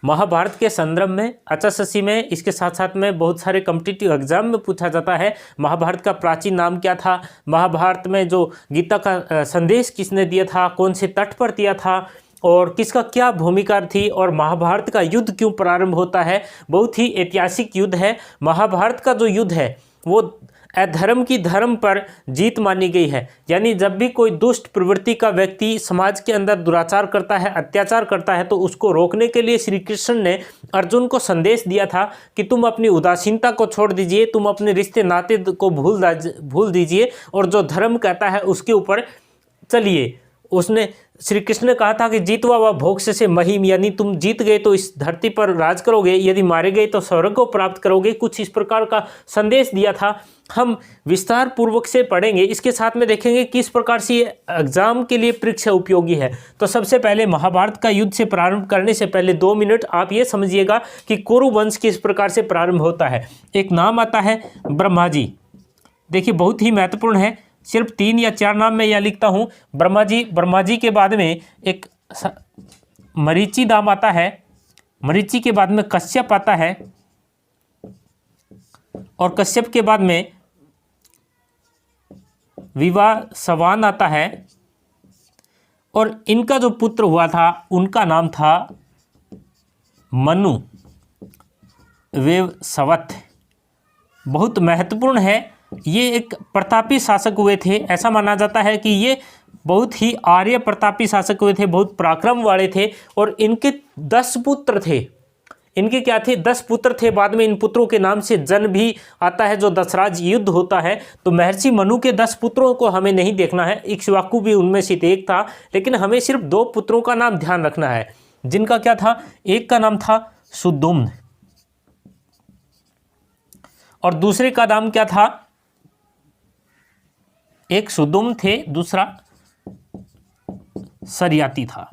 महाभारत के संदर्भ में HSSC में, इसके साथ साथ में बहुत सारे कॉम्पिटिटिव एग्जाम में पूछा जाता है। महाभारत का प्राचीन नाम क्या था, महाभारत में जो गीता का संदेश किसने दिया था, कौन से तट पर दिया था और किसका क्या भूमिका थी, और महाभारत का युद्ध क्यों प्रारंभ होता है। बहुत ही ऐतिहासिक युद्ध है। महाभारत का जो युद्ध है वो अधर्म की धर्म पर जीत मानी गई है। यानी जब भी कोई दुष्ट प्रवृत्ति का व्यक्ति समाज के अंदर दुराचार करता है, अत्याचार करता है, तो उसको रोकने के लिए श्री कृष्ण ने अर्जुन को संदेश दिया था कि तुम अपनी उदासीनता को छोड़ दीजिए, तुम अपने रिश्ते नाते को भूल दीजिए और जो धर्म कहता है उसके ऊपर चलिए। उसने श्री कृष्ण ने कहा था कि जीतवा व भोग से महिम, यानी तुम जीत गए तो इस धरती पर राज करोगे, यदि मारे गए तो स्वर्ग को प्राप्त करोगे। कुछ इस प्रकार का संदेश दिया था। हम विस्तार पूर्वक से पढ़ेंगे। इसके साथ में देखेंगे किस प्रकार से ये एग्जाम के लिए परीक्षा उपयोगी है। तो सबसे पहले महाभारत का युद्ध से प्रारंभ करने से पहले 2 मिनट आप ये समझिएगा कि कुरु वंश किस प्रकार से प्रारंभ होता है। एक नाम आता है ब्रह्मा जी। देखिए बहुत ही महत्वपूर्ण है। सिर्फ 3 या 4 नाम मैं यह लिखता हूँ। ब्रह्मा जी के बाद में एक मरीचि नाम आता है। मरीचि के बाद में कश्यप आता है और कश्यप के बाद में विवासवान आता है और इनका जो पुत्र हुआ था उनका नाम था मनु वेवस्वत। बहुत महत्वपूर्ण है। ये एक प्रतापी शासक हुए थे। ऐसा माना जाता है कि ये बहुत ही आर्य प्रतापी शासक हुए थे, बहुत पराक्रम वाले थे और इनके 10 पुत्र थे। इनके क्या थे? 10 पुत्र थे। बाद में इन पुत्रों के नाम से जन्म भी आता है जो दशराज युद्ध होता है। तो महर्षि मनु के 10 पुत्रों को हमें नहीं देखना है। इक्ष्वाकु भी उनमें से एक था, लेकिन हमें सिर्फ 2 पुत्रों का नाम ध्यान रखना है, जिनका क्या था? एक का नाम था सुदुम्न और दूसरे का नाम क्या था? एक सुदुम्न थे, दूसरा सरियाती था।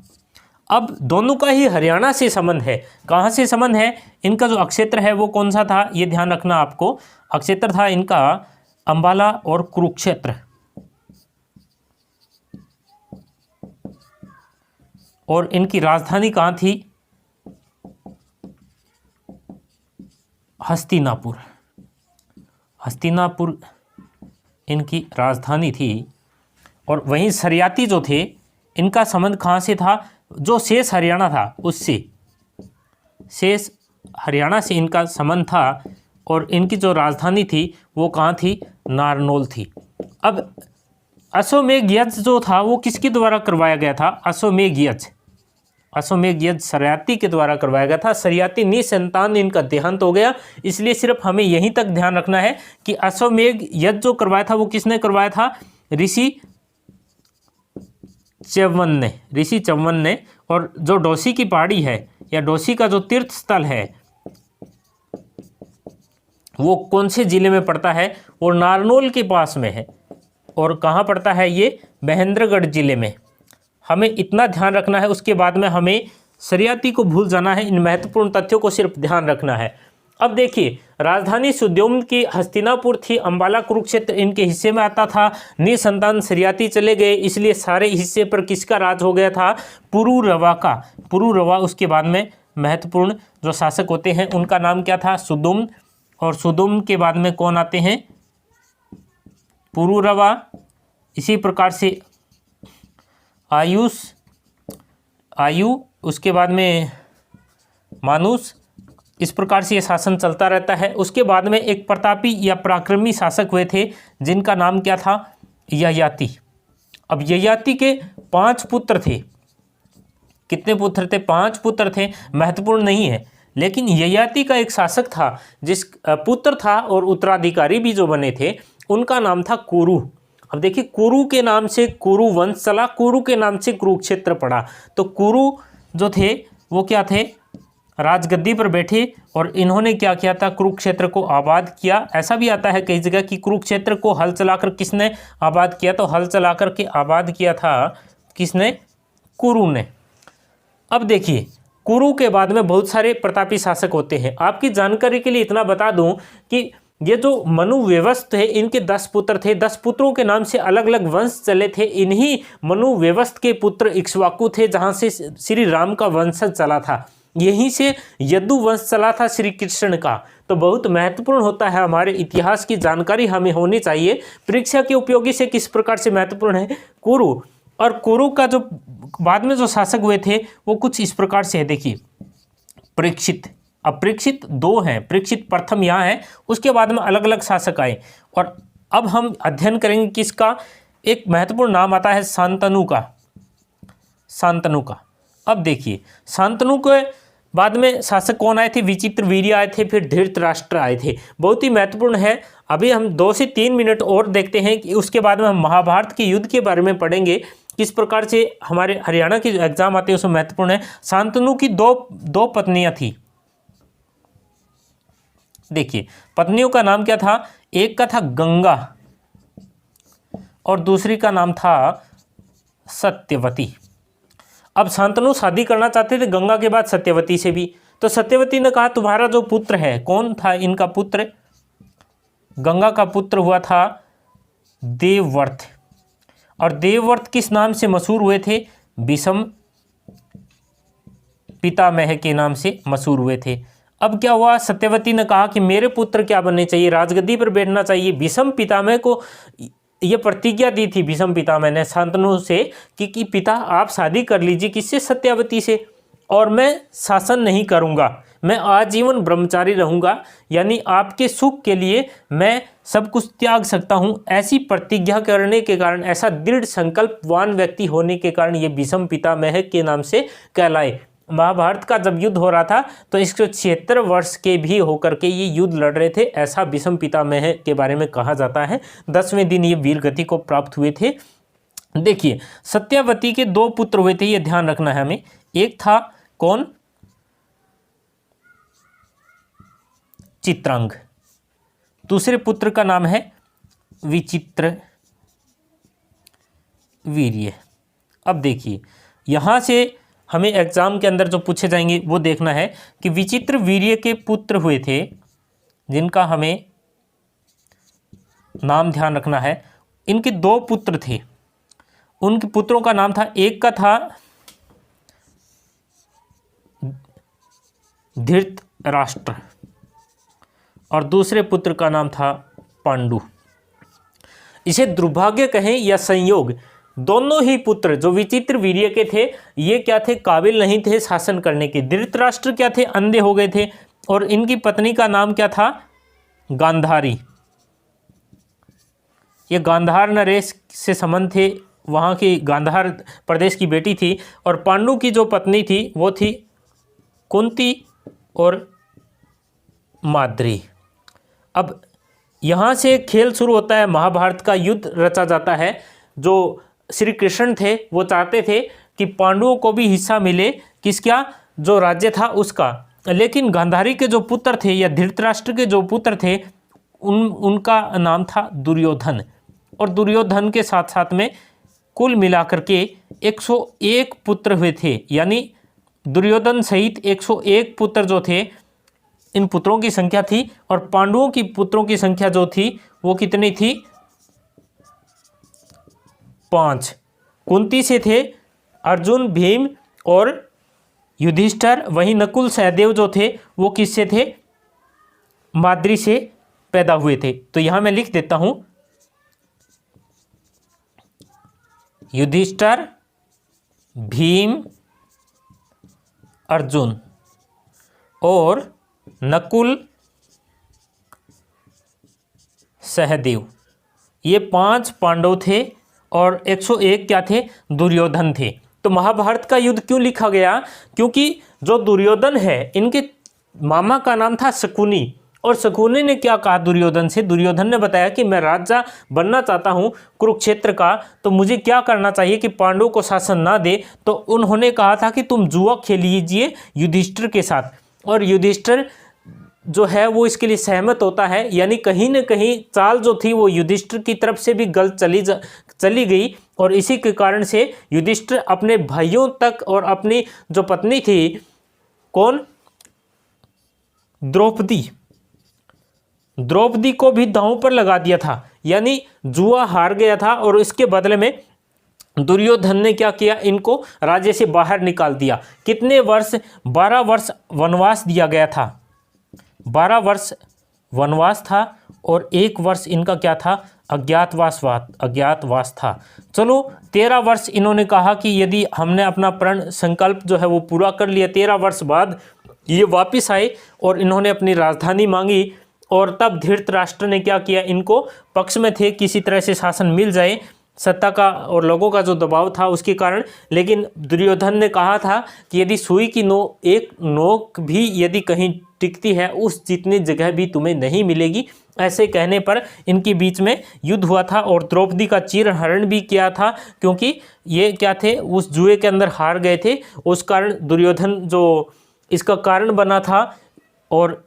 अब दोनों का ही हरियाणा से संबंध है। कहाँ से संबंध है? इनका जो अक्षेत्र है वो कौन सा था, ये ध्यान रखना आपको। अक्षेत्र था इनका अंबाला और कुरुक्षेत्र, और इनकी राजधानी कहाँ थी? हस्तिनापुर। हस्तिनापुर इनकी राजधानी थी। और वहीं सरियाती जो थे, इनका संबंध कहाँ से था? जो शेष हरियाणा था उससे, शेष हरियाणा से इनका संबंध था और इनकी जो राजधानी थी वो कहाँ थी? नारनौल थी। अब अश्वमेध यज्ञ जो था वो किसके द्वारा करवाया गया था? अश्वमेध यज्ञ सरियाती के द्वारा करवाया गया था। सरियाती निसंतान इनका देहांत हो गया, इसलिए सिर्फ हमें यहीं तक ध्यान रखना है कि अश्वमेध यज्ञ जो करवाया था वो किसने करवाया था? ऋषि च्यवन ने। और जो डोसी की पहाड़ी है या डोसी का जो तीर्थ स्थल है वो कौन से जिले में पड़ता है? और नारनौल के पास में है। और कहाँ पड़ता है ये? महेंद्रगढ़ जिले में। हमें इतना ध्यान रखना है। उसके बाद में हमें सरियाती को भूल जाना है। इन महत्वपूर्ण तथ्यों को सिर्फ ध्यान रखना है। अब देखिए, राजधानी सुद्योम्न की हस्तिनापुर थी, अंबाला कुरुक्षेत्र इनके हिस्से में आता था। निसंतान सरियाती चले गए, इसलिए सारे हिस्से पर किसका राज हो गया था? पुरुरवा का। पुरुरवा उसके बाद में महत्वपूर्ण जो शासक होते हैं उनका नाम क्या था? सुदुम्न। और सुदुम्न के बाद में कौन आते हैं? पुरुरवा। इसी प्रकार से आयु, उसके बाद में मानुस। इस प्रकार से ये शासन चलता रहता है। उसके बाद में एक प्रतापी या पराक्रमी शासक हुए थे जिनका नाम क्या था? ययाति। अब ययाति के 5 पुत्र थे। कितने पुत्र थे? 5 पुत्र थे। महत्वपूर्ण नहीं है, लेकिन ययाति का एक शासक था जिस पुत्र था और उत्तराधिकारी भी जो बने थे, उनका नाम था कुरु। अब देखिए, कुरु के नाम से कुरु वंश चला, कुरु के नाम से कुरुक्षेत्र पड़ा। तो कुरु जो थे वो क्या थे? राजगद्दी पर बैठे और इन्होंने क्या किया था? कुरुक्षेत्र को आबाद किया। ऐसा भी आता है कई जगह कि कुरुक्षेत्र को हल चलाकर किसने आबाद किया? तो हल चलाकर के आबाद किया था किसने? कुरु ने। अब देखिए, कुरु के बाद में बहुत सारे प्रतापी शासक होते हैं। आपकी जानकारी के लिए इतना बता दूं कि ये जो मनु वेवस्त है, इनके 10 पुत्र थे। 10 पुत्रों के नाम से अलग अलग वंश चले थे। इन्हीं मनु वेवस्त के पुत्र इक्ष्वाकु थे, जहाँ से श्री राम का वंशज चला था। यहीं से यदुवंश चला था श्री कृष्ण का। तो बहुत महत्वपूर्ण होता है, हमारे इतिहास की जानकारी हमें होनी चाहिए। परीक्षा के उपयोगी से किस प्रकार से महत्वपूर्ण है कुरु। और कुरु का जो बाद में जो शासक हुए थे वो कुछ इस प्रकार से है, देखिए परीक्षित। अब परीक्षित दो हैं, परीक्षित प्रथम यहाँ है, उसके बाद में अलग अलग शासक आए। और अब हम अध्ययन करेंगे किसका, एक महत्वपूर्ण नाम आता है शांतनु का। शांतनु का, अब देखिए शांतनु के बाद में शासक कौन आए थे, विचित्रवीर्य आए थे, फिर धृतराष्ट्र आए थे। बहुत ही महत्वपूर्ण है। अभी हम 2 से 3 मिनट और देखते हैं कि उसके बाद में हम महाभारत के युद्ध के बारे में पढ़ेंगे, किस प्रकार से हमारे हरियाणा के जो एग्जाम आते हैं उसमें महत्वपूर्ण है। शांतनु की दो पत्नियां थी। देखिए पत्नियों का नाम क्या था, एक का था गंगा और दूसरी का नाम था सत्यवती। अब शांतनु शादी करना चाहते थे गंगा के बाद सत्यवती से भी। तो सत्यवती ने कहा तुम्हारा जो पुत्र है, कौन था इनका पुत्र, गंगा का पुत्र हुआ था देवव्रत। और देवव्रत किस नाम से मशहूर हुए थे, विषम पितामह के नाम से मशहूर हुए थे। अब क्या हुआ, सत्यवती ने कहा कि मेरे पुत्र क्या बनने चाहिए, राजगद्दी पर बैठना चाहिए। विषम पितामह को ये प्रतिज्ञा दी थी भीष्म पितामह ने शांतनु से कि पिता आप शादी कर लीजिए किससे, सत्यवती से, और मैं शासन नहीं करूंगा, मैं आजीवन ब्रह्मचारी रहूंगा, यानी आपके सुख के लिए मैं सब कुछ त्याग सकता हूं। ऐसी प्रतिज्ञा करने के कारण, ऐसा दृढ़ संकल्पवान व्यक्ति होने के कारण ये भीष्म पितामह के नाम से कहलाए। महाभारत का जब युद्ध हो रहा था तो 176 वर्ष के भी होकर के ये युद्ध लड़ रहे थे, ऐसा भीष्म पितामह के बारे में कहा जाता है। 10वें दिन ये वीर गति को प्राप्त हुए थे। देखिए सत्यवती के 2 पुत्र हुए थे, ये ध्यान रखना है हमें। एक था कौन, चित्रांग, दूसरे पुत्र का नाम है विचित्र वीर्य। अब देखिए यहां से हमें एग्जाम के अंदर जो पूछे जाएंगे वो देखना है कि विचित्र वीर्य के पुत्र हुए थे, जिनका हमें नाम ध्यान रखना है। इनके 2 पुत्र थे, उनके पुत्रों का नाम था, एक का था धृतराष्ट्र और दूसरे पुत्र का नाम था पांडु। इसे दुर्भाग्य कहें या संयोग, दोनों ही पुत्र जो विचित्र वीर्य के थे ये क्या थे, काबिल नहीं थे शासन करने के। धृतराष्ट्र क्या थे, अंधे हो गए थे, और इनकी पत्नी का नाम क्या था, गांधारी। ये गांधार नरेश से संबंध थे, वहाँ की गांधार प्रदेश की बेटी थी। और पांडु की जो पत्नी थी वो थी कुंती और माद्री। अब यहाँ से खेल शुरू होता है, महाभारत का युद्ध रचा जाता है। जो श्री कृष्ण थे वो चाहते थे कि पांडवों को भी हिस्सा मिले, किसका, जो राज्य था उसका। लेकिन गांधारी के जो पुत्र थे या धृतराष्ट्र के जो पुत्र थे उनका नाम था दुर्योधन। और दुर्योधन के साथ साथ में कुल मिलाकर के 101 पुत्र हुए थे, यानी दुर्योधन सहित 101 पुत्र जो थे, इन पुत्रों की संख्या थी। और पांडवों की पुत्रों की संख्या जो थी वो कितनी थी, 5। कुंती से थे अर्जुन, भीम और युधिष्ठिर। वहीं नकुल सहदेव जो थे वो किससे थे, माद्री से पैदा हुए थे। तो यहां मैं लिख देता हूं, युधिष्ठिर, भीम, अर्जुन और नकुल सहदेव, ये 5 पांडव थे और 101 क्या थे, दुर्योधन थे। तो महाभारत का युद्ध क्यों लिखा गया, क्योंकि जो दुर्योधन है इनके मामा का नाम था शकुनी। और शकुनी ने क्या कहा दुर्योधन से, दुर्योधन ने बताया कि मैं राजा बनना चाहता हूं कुरुक्षेत्र का, तो मुझे क्या करना चाहिए कि पांडवों को शासन ना दे। तो उन्होंने कहा था कि तुम जुआ खेल लीजिए युधिष्ठिर के साथ। और युधिष्ठिर जो है वो इसके लिए सहमत होता है, यानी कहीं न कहीं चाल जो थी वो युधिष्ठिर की तरफ से भी गलत चली गई। और इसी के कारण से युधिष्ठिर अपने भाइयों तक और अपनी जो पत्नी थी, कौन, द्रौपदी को भी दांव पर लगा दिया था, यानी जुआ हार गया था। और इसके बदले में दुर्योधन ने क्या किया, इनको राज्य से बाहर निकाल दिया। कितने वर्ष, 12 वर्ष वनवास दिया गया था, 12 वर्ष वनवास था और 1 वर्ष इनका क्या था, अज्ञातवास था। चलो 13 वर्ष इन्होंने कहा कि यदि हमने अपना प्रण संकल्प जो है वो पूरा कर लिया, 13 वर्ष बाद ये वापस आए और इन्होंने अपनी राजधानी मांगी। और तब धृतराष्ट्र ने क्या किया, इनको पक्ष में थे किसी तरह से शासन मिल जाए, सत्ता का और लोगों का जो दबाव था उसके कारण। लेकिन दुर्योधन ने कहा था कि यदि सुई की एक नोक भी यदि कहीं टिकती है, उस जितनी जगह भी तुम्हें नहीं मिलेगी। ऐसे कहने पर इनके बीच में युद्ध हुआ था और द्रौपदी का चीरहरण भी किया था, क्योंकि ये क्या थे, उस जुए के अंदर हार गए थे। उस कारण दुर्योधन जो इसका कारण बना था, और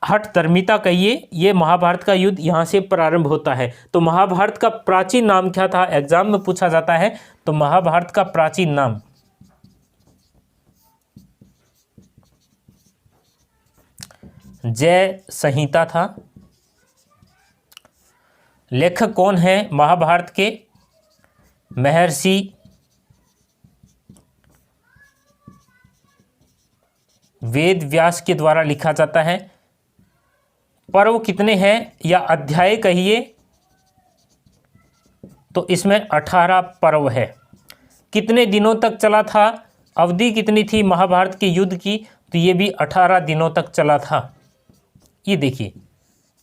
हठ धर्मिता कहिए, ये महाभारत का युद्ध यहाँ से प्रारंभ होता है। तो महाभारत का प्राचीन नाम क्या था, एग्जाम में पूछा जाता है। तो महाभारत का प्राचीन नाम जय संहिता था। लेखक कौन है महाभारत के, महर्षि वेद व्यास के द्वारा लिखा जाता है। पर्व कितने हैं या अध्याय कहिए, तो इसमें 18 पर्व है। कितने दिनों तक चला था, अवधि कितनी थी महाभारत के युद्ध की, तो ये भी 18 दिनों तक चला था। ये देखिए,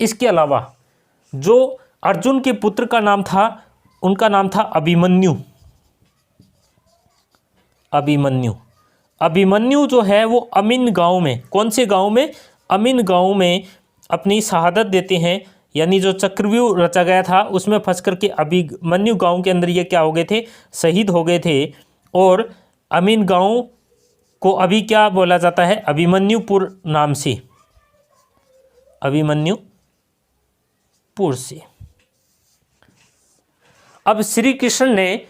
इसके अलावा जो अर्जुन के पुत्र का नाम था, उनका नाम था अभिमन्यु। अभिमन्यु जो है वो अमिन गांव में, कौन से गांव में, अमिन गांव में अपनी शहादत देते हैं। यानी जो चक्रव्यूह रचा गया था उसमें फंस करके अभिमन्यु गांव के अंदर ये क्या हो गए थे, शहीद हो गए थे। और अमीन गांव को अभी क्या बोला जाता है, अभिमन्युपुर नाम से, अभिमन्युपुर से। अब श्री कृष्ण ने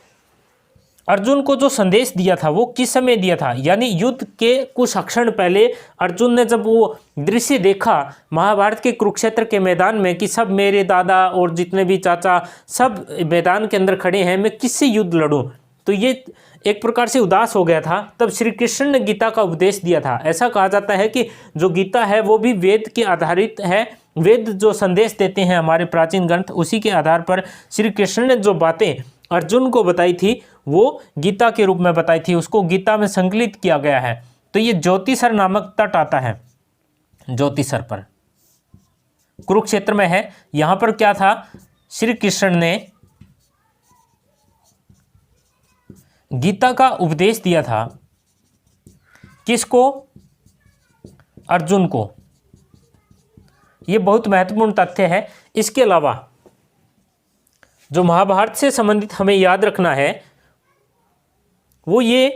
अर्जुन को जो संदेश दिया था वो किस समय दिया था, यानी युद्ध के कुछ क्षण पहले अर्जुन ने जब वो दृश्य देखा महाभारत के कुरुक्षेत्र के मैदान में कि सब मेरे दादा और जितने भी चाचा सब मैदान के अंदर खड़े हैं, मैं किससे युद्ध लड़ूं, तो ये एक प्रकार से उदास हो गया था। तब श्री कृष्ण ने गीता का उपदेश दिया था। ऐसा कहा जाता है कि जो गीता है वो भी वेद के आधारित है, वेद जो संदेश देते हैं हमारे प्राचीन ग्रंथ, उसी के आधार पर श्री कृष्ण ने जो बातें अर्जुन को बताई थी वो गीता के रूप में बताई थी, उसको गीता में संकलित किया गया है। तो ये ज्योतिसर नामक तट आता है, ज्योतिसर पर कुरुक्षेत्र में है। यहां पर क्या था, श्री कृष्ण ने गीता का उपदेश दिया था, किसको, अर्जुन को। यह बहुत महत्वपूर्ण तथ्य है। इसके अलावा जो महाभारत से संबंधित हमें याद रखना है वो ये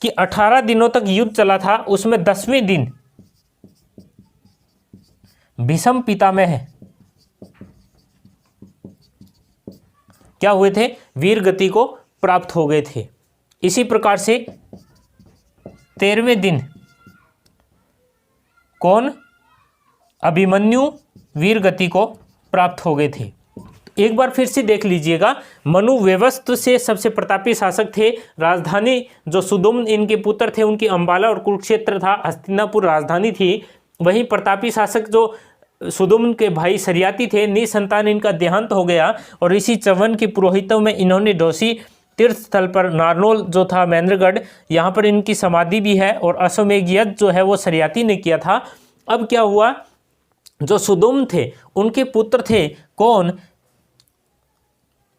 कि 18 दिनों तक युद्ध चला था, उसमें 10वें दिन भीष्म पितामह क्या हुए थे, वीर गति को प्राप्त हो गए थे। इसी प्रकार से 13वें दिन कौन, अभिमन्यु वीर गति को प्राप्त हो गए थे। एक बार फिर से देख लीजिएगा, मनु व्यवस्थ से सबसे प्रतापी शासक थे। राजधानी जो सुदुम्न इनके पुत्र थे उनकी अंबाला और कुरुक्षेत्र था, हस्तिनापुर राजधानी थी। वहीं प्रतापी शासक जो सुदुम्न के भाई सरियाती थे, निसंतान इनका देहांत हो गया और इसी चवन के पुरोहितों में इन्होंने डोसी तीर्थ स्थल पर नारनौल जो था महेंद्रगढ़, यहाँ पर इनकी समाधि भी है और अश्वमेघ यज्ञ जो है वो सरियाती ने किया था। अब क्या हुआ, जो सुदुम्न थे उनके पुत्र थे कौन,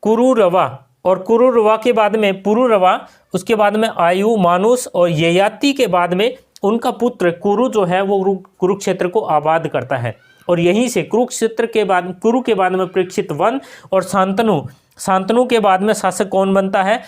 कुरुरवा, और कुरुरवा के बाद में पुरुरवा, उसके बाद में आयु, मानुष और ययाति के बाद में उनका पुत्र कुरु जो है वो कुरुक्षेत्र को आबाद करता है। और यहीं से कुरुक्षेत्र के बाद, कुरु के बाद में परीक्षित वन और शांतनु के बाद में शासक कौन बनता है,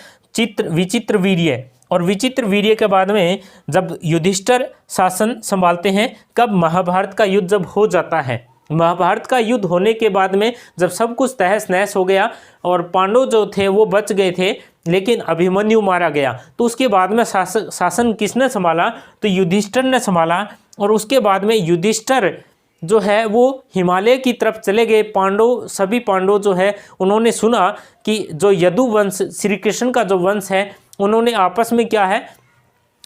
विचित्र वीर्य। और विचित्र वीर्य के बाद में जब युधिष्ठिर शासन संभालते हैं, कब, महाभारत का युद्ध जब हो जाता है। महाभारत का युद्ध होने के बाद में जब सब कुछ तहस नहस हो गया और पांडव जो थे वो बच गए थे लेकिन अभिमन्यु मारा गया, तो उसके बाद में शासन किसने संभाला, तो युधिष्ठिर ने संभाला। और उसके बाद में युधिष्ठिर जो है वो हिमालय की तरफ चले गए। सभी पांडव जो है उन्होंने सुना कि जो यदु वंश, श्री कृष्ण का जो वंश है, उन्होंने आपस में क्या है,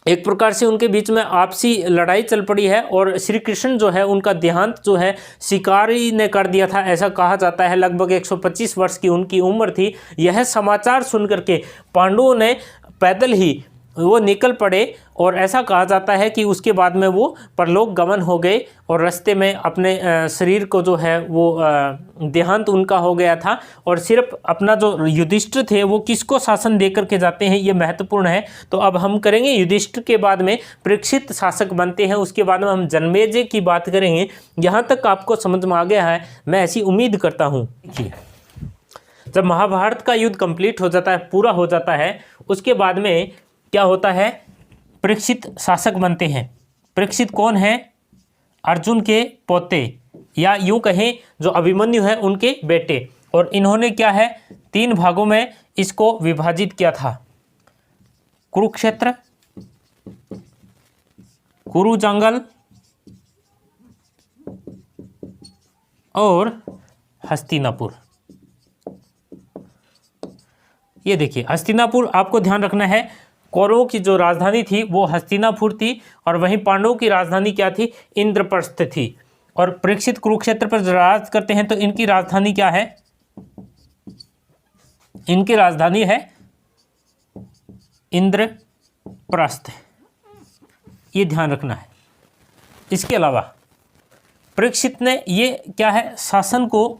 एक प्रकार से उनके बीच में आपसी लड़ाई चल पड़ी है और श्री कृष्ण जो है उनका देहांत जो है शिकारी ने कर दिया था, ऐसा कहा जाता है। लगभग 125 वर्ष की उनकी उम्र थी। यह समाचार सुन करके पांडवों ने पैदल ही वो निकल पड़े और ऐसा कहा जाता है कि उसके बाद में वो परलोक गमन हो गए और रास्ते में अपने शरीर को जो है वो देहांत उनका हो गया था। और सिर्फ अपना जो युधिष्ठिर थे वो किसको शासन दे करके जाते हैं, ये महत्वपूर्ण है। तो अब हम करेंगे युधिष्ठिर के बाद में परीक्षित शासक बनते हैं, उसके बाद में हम जन्मेजय की बात करेंगे। यहाँ तक आपको समझ में आ गया है, मैं ऐसी उम्मीद करता हूँ। देखिए, जब महाभारत का युद्ध कंप्लीट हो जाता है, पूरा हो जाता है, उसके बाद में क्या होता है, परीक्षित शासक बनते हैं। परीक्षित कौन है? अर्जुन के पोते, या यूं कहें जो अभिमन्यु है उनके बेटे। और इन्होंने क्या है, 3 भागों में इसको विभाजित किया था। कुरुक्षेत्र, कुरु जंगल और हस्तिनापुर। ये देखिए, हस्तिनापुर आपको ध्यान रखना है, कौरवों की जो राजधानी थी वो हस्तिनापुर थी और वहीं पांडवों की राजधानी क्या थी, इंद्रप्रस्थ थी। और परीक्षित कुरुक्षेत्र पर राज करते हैं तो इनकी राजधानी क्या है, इनकी राजधानी है इंद्रप्रस्थ, ये ध्यान रखना है। इसके अलावा परीक्षित ने ये क्या है, शासन को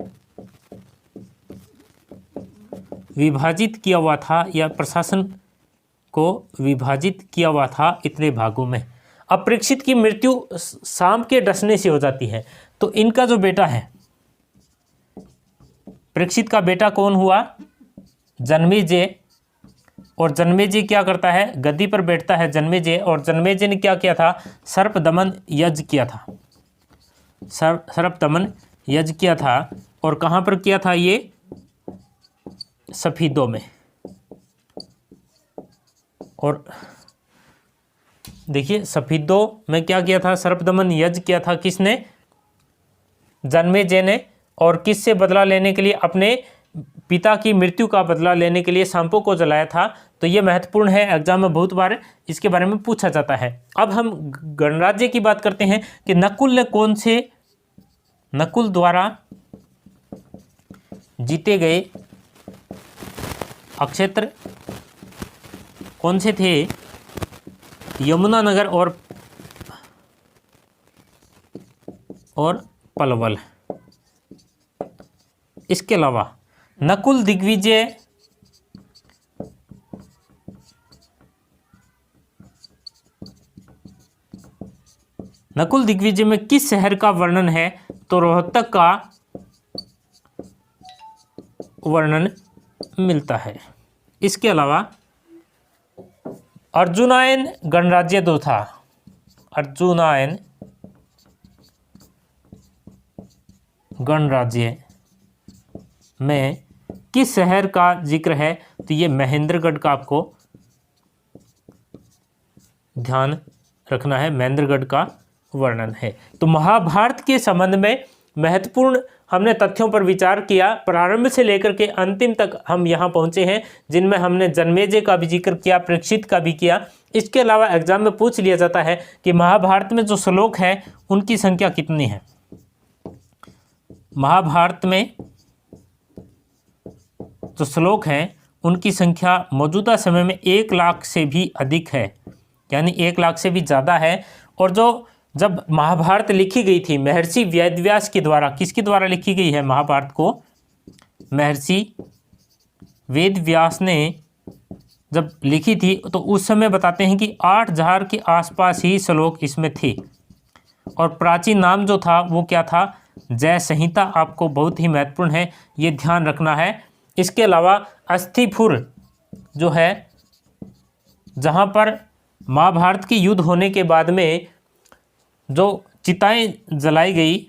विभाजित किया हुआ था या प्रशासन को विभाजित किया हुआ था इतने भागों में। अब परीक्षित की मृत्यु सांप के डसने से हो जाती है, तो इनका जो बेटा है, परीक्षित का बेटा कौन हुआ, जन्मेजय। और जन्मेजय क्या करता है, गद्दी पर बैठता है जन्मेजय। और जन्मेजय ने क्या किया था, सर्प दमन यज्ञ किया था, सर्प दमन यज्ञ किया था। और कहाँ पर किया था, ये सफीदों में। और देखिए, सफीदों में क्या किया था, सर्पदमन यज्ञ किया था, किसने, जन्मेजय ने। और किससे बदला लेने के लिए, अपने पिता की मृत्यु का बदला लेने के लिए सांपों को जलाया था। तो ये महत्वपूर्ण है, एग्जाम में बहुत बार इसके बारे में पूछा जाता है। अब हम गणराज्य की बात करते हैं कि नकुल द्वारा जीते गए अक्षेत्र कौन से थे, यमुनानगर और पलवल। इसके अलावा नकुल दिग्विजय में किस शहर का वर्णन है, तो रोहतक का वर्णन मिलता है। इसके अलावा अर्जुनायन गणराज्य जो था, अर्जुनायन गणराज्य में किस शहर का जिक्र है, तो ये महेंद्रगढ़ का आपको ध्यान रखना है, महेंद्रगढ़ का वर्णन है। तो महाभारत के संबंध में महत्वपूर्ण हमने तथ्यों पर विचार किया, प्रारंभ से लेकर के अंतिम तक हम यहाँ पहुँचे हैं, जिनमें हमने जन्मेजय का भी जिक्र किया, परीक्षित का भी किया। इसके अलावा एग्जाम में पूछ लिया जाता है कि महाभारत में जो श्लोक है उनकी संख्या कितनी है। महाभारत में जो श्लोक हैं उनकी संख्या मौजूदा समय में 1 लाख से भी अधिक है, यानी 1 लाख से भी ज़्यादा है। और जब महाभारत लिखी गई थी महर्षि वेदव्यास के द्वारा, किसके द्वारा लिखी गई है महाभारत को, महर्षि वेदव्यास ने जब लिखी थी, तो उस समय बताते हैं कि 8000 के आसपास ही श्लोक इसमें थे। और प्राचीन नाम जो था वो क्या था, जय संहिता, आपको बहुत ही महत्वपूर्ण है, ये ध्यान रखना है। इसके अलावा अस्थिपुर जो है, जहाँ पर महाभारत की युद्ध होने के बाद में जो चिताएं जलाई गई,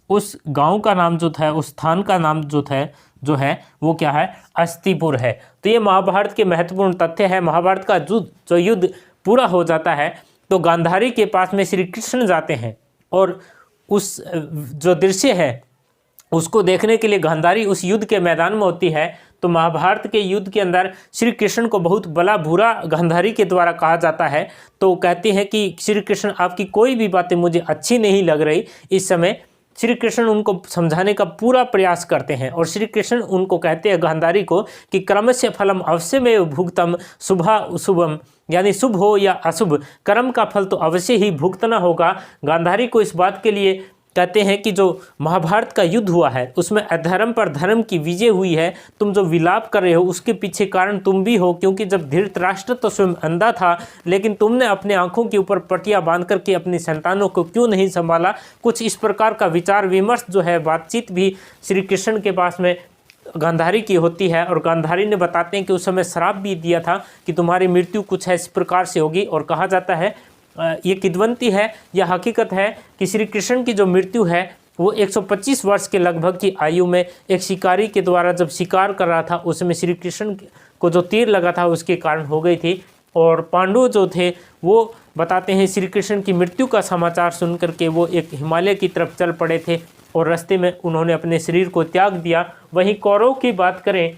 उस गांव का नाम जो था, उस स्थान का नाम जो है वो क्या है, अस्थिपुर है। तो ये महाभारत के महत्वपूर्ण तथ्य है। महाभारत का जो युद्ध पूरा हो जाता है तो गांधारी के पास में श्री कृष्ण जाते हैं और उस जो दृश्य है उसको देखने के लिए गांधारी उस युद्ध के मैदान में होती है। तो महाभारत के युद्ध के अंदर श्री कृष्ण को बहुत भला बुरा गांधारी के द्वारा कहा जाता है। तो कहते हैं कि श्री कृष्ण आपकी कोई भी बातें मुझे अच्छी नहीं लग रही। इस समय श्री कृष्ण उनको समझाने का पूरा प्रयास करते हैं और श्री कृष्ण उनको कहते हैं गांधारी को कि क्रमस्य फलम अवश्यमेव भुगतम शुभा शुभम, यानी शुभ हो या अशुभ कर्म का फल तो अवश्य ही भुगतना होगा। गांधारी को इस बात के लिए कहते हैं कि जो महाभारत का युद्ध हुआ है उसमें अधर्म पर धर्म की विजय हुई है। तुम जो विलाप कर रहे हो उसके पीछे कारण तुम भी हो, क्योंकि जब धृतराष्ट्र तो स्वयं अंधा था लेकिन तुमने अपने आंखों के ऊपर पट्टियां बांध करके अपनी संतानों को क्यों नहीं संभाला। कुछ इस प्रकार का विचार विमर्श जो है बातचीत भी श्री कृष्ण के पास में गांधारी की होती है। और गांधारी ने बताते हैं कि उस समय श्राप भी दिया था कि तुम्हारी मृत्यु कुछ है इस प्रकार से होगी। और कहा जाता है ये किद्वंती है या हकीकत है कि श्री कृष्ण की जो मृत्यु है वो 125 वर्ष के लगभग की आयु में एक शिकारी के द्वारा जब शिकार कर रहा था उसमें श्री कृष्ण को जो तीर लगा था उसके कारण हो गई थी। और पांडव जो थे वो बताते हैं श्री कृष्ण की मृत्यु का समाचार सुनकर के वो एक हिमालय की तरफ चल पड़े थे और रास्ते में उन्होंने अपने शरीर को त्याग दिया। वहीं कौरव की बात करें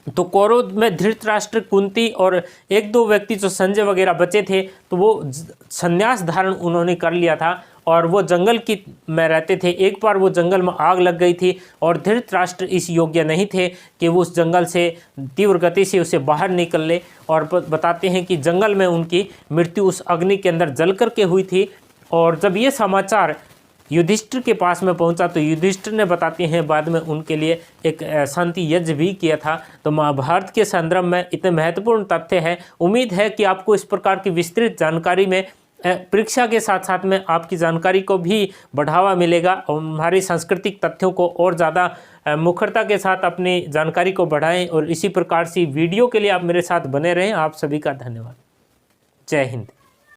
तो कौरव में धृतराष्ट्र, कुंती और एक दो व्यक्ति जो संजय वगैरह बचे थे तो वो संन्यास धारण उन्होंने कर लिया था और वो जंगल की में रहते थे। एक बार वो जंगल में आग लग गई थी और धृतराष्ट्र इस योग्य नहीं थे कि वो उस जंगल से तीव्र गति से उसे बाहर निकल ले। और बताते हैं कि जंगल में उनकी मृत्यु उस अग्नि के अंदर जल करके हुई थी। और जब ये समाचार युधिष्ठिर के पास में पहुंचा तो युधिष्ठिर ने बताते हैं बाद में उनके लिए एक शांति यज्ञ भी किया था। तो महाभारत के संदर्भ में इतने महत्वपूर्ण तथ्य हैं। उम्मीद है कि आपको इस प्रकार की विस्तृत जानकारी में परीक्षा के साथ साथ में आपकी जानकारी को भी बढ़ावा मिलेगा और हमारी सांस्कृतिक तथ्यों को और ज़्यादा मुखरता के साथ अपनी जानकारी को बढ़ाएं। और इसी प्रकार से वीडियो के लिए आप मेरे साथ बने रहें। आप सभी का धन्यवाद। जय हिंद।